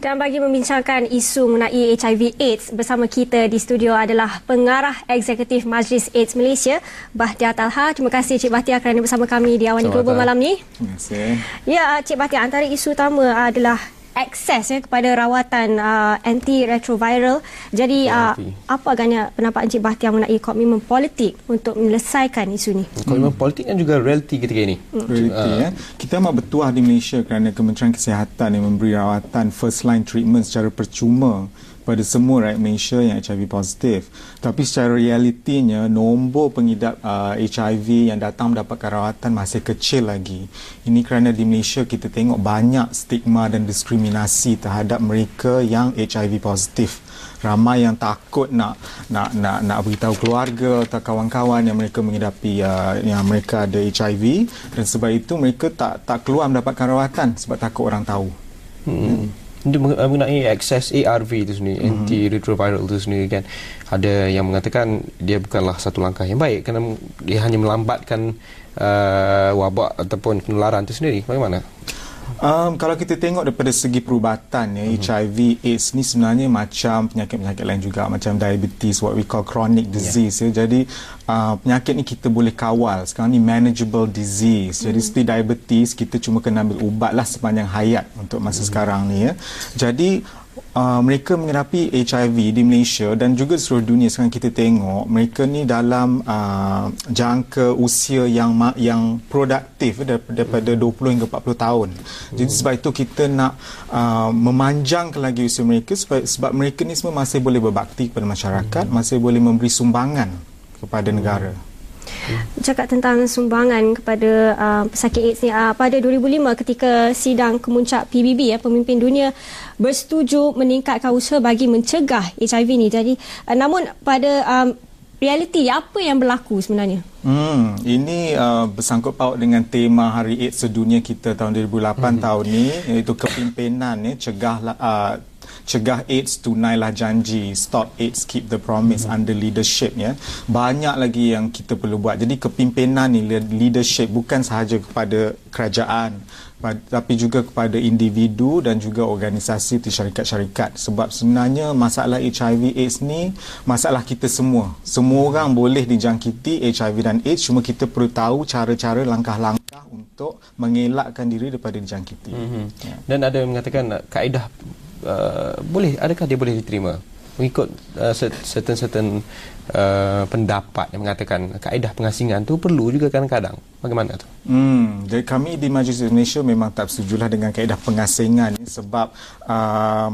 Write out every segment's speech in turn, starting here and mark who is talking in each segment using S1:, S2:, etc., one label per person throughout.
S1: Dan bagi membincangkan isu mengenai HIV AIDS, bersama kita di studio adalah Pengarah Eksekutif Majlis AIDS Malaysia, Bahtiar Talha. Terima kasih Cik Bahtiar kerana bersama kami di Awani Global malam ni.
S2: Terima kasih.
S1: Ya, Cik Bahtiar, antara isu utama adalah akses kepada rawatan antiretroviral. Jadi apa agaknya pendapat Encik Bahtiar mengenai komitmen politik untuk menyelesaikan isu ni?
S3: Komitmen politik dan juga realiti ketika ini.
S2: Realiti, kita amat bertuah di Malaysia kerana Kementerian Kesihatan yang memberi rawatan first line treatment secara percuma pada semua rakyat Malaysia yang HIV positif. Tapi secara realitinya, nombor pengidap HIV yang datang mendapatkan rawatan masih kecil lagi. Ini kerana di Malaysia kita tengok banyak stigma dan diskriminasi terhadap mereka yang HIV positif. Ramai yang takut nak beritahu keluarga atau kawan-kawan yang mereka mengidapi yang mereka ada HIV, dan sebab itu mereka tak keluar mendapatkan rawatan sebab takut orang tahu.
S3: Itu mengenai akses ARV itu sendiri, antiretroviral itu sendiri kan, ada yang mengatakan dia bukanlah satu langkah yang baik kerana dia hanya melambatkan wabak ataupun penularan itu sendiri. Bagaimana?
S2: Kalau kita tengok daripada segi perubatan, HIV AIDS ni sebenarnya macam penyakit-penyakit lain juga, macam diabetes, what we call chronic disease. Jadi penyakit ni kita boleh kawal. Sekarang ni manageable disease. Jadi seperti diabetes, kita cuma kena ambil ubat lah sepanjang hayat untuk masa sekarang ni. Jadi mereka menghadapi HIV di Malaysia dan juga di seluruh dunia sekarang kita tengok mereka ni dalam jangka usia yang produktif daripada 20 hingga 40 tahun. Jadi sebab itu kita nak memanjangkan lagi usia mereka sebab mereka ni semua masih boleh berbakti kepada masyarakat, masih boleh memberi sumbangan kepada negara.
S1: Cakap tentang sumbangan kepada pesakit AIDS ni, pada 2005 ketika sidang kemuncak PBB, pemimpin dunia bersetuju meningkatkan usaha bagi mencegah HIV ni. Jadi namun pada realiti apa yang berlaku sebenarnya? Ini bersangkut paut dengan tema Hari AIDS Sedunia kita tahun 2008 tahun ni, iaitu kepimpinan cegah AIDS, tunailah janji, stop AIDS, keep the promise under leadership. Banyak lagi yang kita perlu buat. Jadi kepimpinan ni, leadership, bukan sahaja kepada kerajaan tapi juga kepada individu dan juga organisasi di syarikat-syarikat. Sebab sebenarnya masalah HIV AIDS ni masalah kita semua. Semua orang boleh dijangkiti HIV dan AIDS, cuma kita perlu tahu cara-cara, langkah-langkah untuk mengelakkan diri daripada dijangkiti.
S3: Dan ada yang mengatakan kaedah adakah dia boleh diterima mengikut certain pendapat yang mengatakan kaedah pengasingan tu perlu juga kadang-kadang. Bagaimana tu?
S2: Jadi kami di Majlis Malaysia memang tak setujulah dengan kaedah pengasingan ni, sebab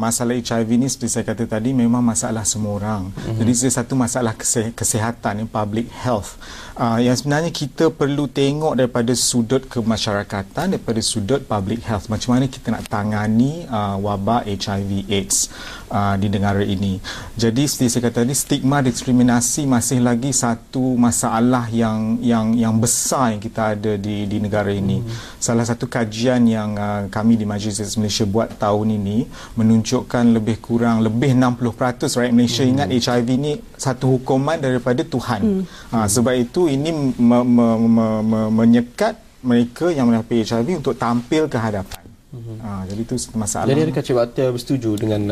S2: masalah HIV ni seperti saya kata tadi memang masalah semua orang. Jadi itu satu masalah kesihatan, public health. Yang sebenarnya kita perlu tengok daripada sudut kemasyarakatan, daripada sudut public health, macam mana kita nak tangani wabak HIV AIDS di negara ini. Jadi seperti saya kata tadi, stigma diskriminasi masih lagi satu masalah yang besar yang kita ada di negara ini. Salah satu kajian yang kami di Majlis AIDS Malaysia buat tahun ini menunjukkan lebih 60% rakyat Malaysia ingat HIV ni satu hukuman daripada Tuhan. Sebab itu ini menyekat mereka yang menghadapi HIV untuk tampil ke hadapan. Jadi itu masalah.
S3: Jadi adakah Cik Bahtiar bersetuju dengan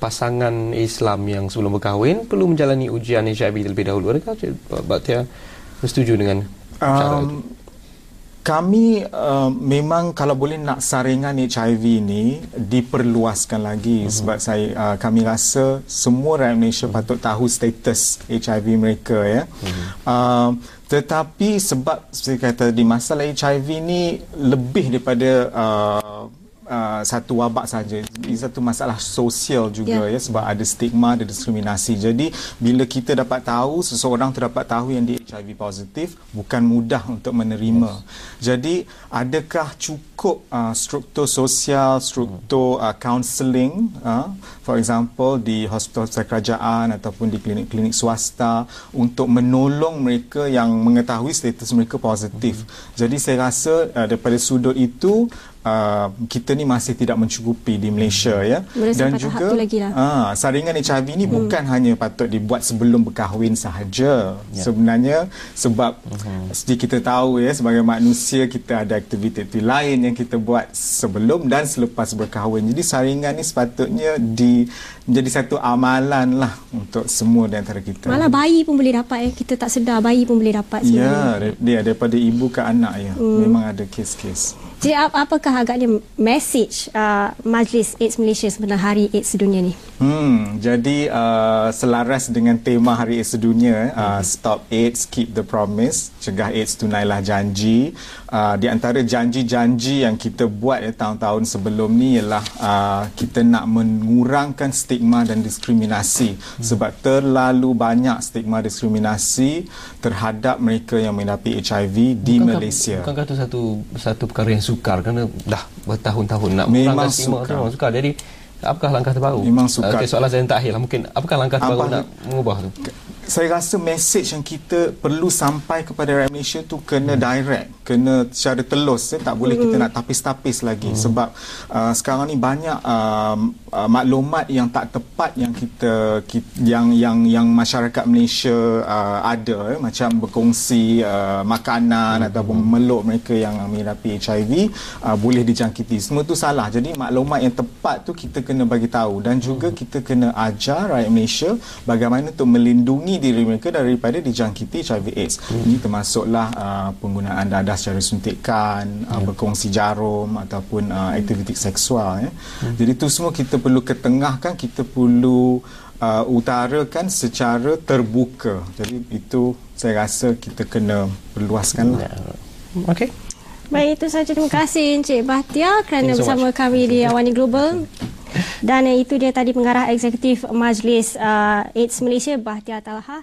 S3: pasangan Islam yang sebelum berkahwin perlu menjalani ujian HIV terlebih dahulu? Adakah Cik Bahtiar bersetuju dengan syarat itu?
S2: Kami memang kalau boleh nak saringan HIV ni diperluaskan lagi, sebab kami rasa semua rakyat Malaysia patut tahu status HIV mereka. Tetapi sebab seperti kata di masalah HIV ni lebih daripada satu wabak saja, ini satu masalah sosial juga sebab ada stigma, ada diskriminasi. Jadi bila kita dapat tahu, seseorang tu dapat tahu yang dia HIV positif, bukan mudah untuk menerima. Jadi adakah cukup struktur sosial, struktur counselling, for example di hospital kerajaan ataupun di klinik-klinik swasta untuk menolong mereka yang mengetahui status mereka positif. Jadi saya rasa daripada sudut itu
S1: kita ni masih tidak mencukupi di Malaysia ya. Dan juga saringan HIV ni bukan hanya patut dibuat sebelum berkahwin sahaja. Sebenarnya sebab seperti kita tahu ya, sebagai manusia kita ada aktiviti lain yang kita buat sebelum dan selepas berkahwin. Jadi saringan ni sepatutnya menjadi satu amalan lah untuk semua di antara kita.
S4: Malah bayi pun boleh dapat kita tak sedar bayi pun boleh dapat sebenarnya.
S1: Ya, daripada ibu ke anak ya. Memang ada kes-kes.
S4: Jadi apakah agaknya message Majlis AIDS Malaysia sebenarnya Hari AIDS Sedunia ni?
S1: Jadi selaras dengan tema Hari AIDS Sedunia, Stop AIDS, Keep the Promise, cegah AIDS, tunailah janji. Di antara janji-janji yang kita buat tahun-tahun sebelum ni ialah kita nak mengurangkan stigma dan diskriminasi sebab terlalu banyak stigma diskriminasi terhadap mereka yang menghadapi HIV di Malaysia.
S3: Bukankah itu satu perkara yang sukar kerana dah bertahun-tahun nak mengurangkan stigma tu memang sukar. Jadi apakah langkah terbaru?
S1: Memang sukar.
S3: Soalan saya yang terakhir lah, mungkin apakah langkah terbaru nak mengubah tu?
S1: Saya rasa mesej yang kita perlu sampai kepada rakyat Malaysia tu kena direct, kena secara telus, tak boleh kita nak tapis-tapis lagi sebab sekarang ni banyak maklumat yang tak tepat yang yang masyarakat Malaysia ada, macam berkongsi makanan ataupun meluk mereka yang menghadapi HIV boleh dijangkiti. Semua tu salah. Jadi maklumat yang tepat tu kita kena bagi tahu dan juga kita kena ajar rakyat Malaysia bagaimana untuk melindungi diri mereka daripada dijangkiti HIV AIDS. Ini termasuklah penggunaan dadah secara suntikan, berkongsi jarum ataupun aktiviti seksual ya. Jadi itu semua kita perlu ketengahkan, kita perlu utarakan secara terbuka. Jadi itu saya rasa kita kena perluaskanlah.
S3: Okey.
S4: Baik, itu saja. Terima kasih Encik Bahtiar kerana bersama kami di Awani Global. Dan itu dia tadi pengarah eksekutif Majlis AIDS Malaysia, Bahtiar Talha.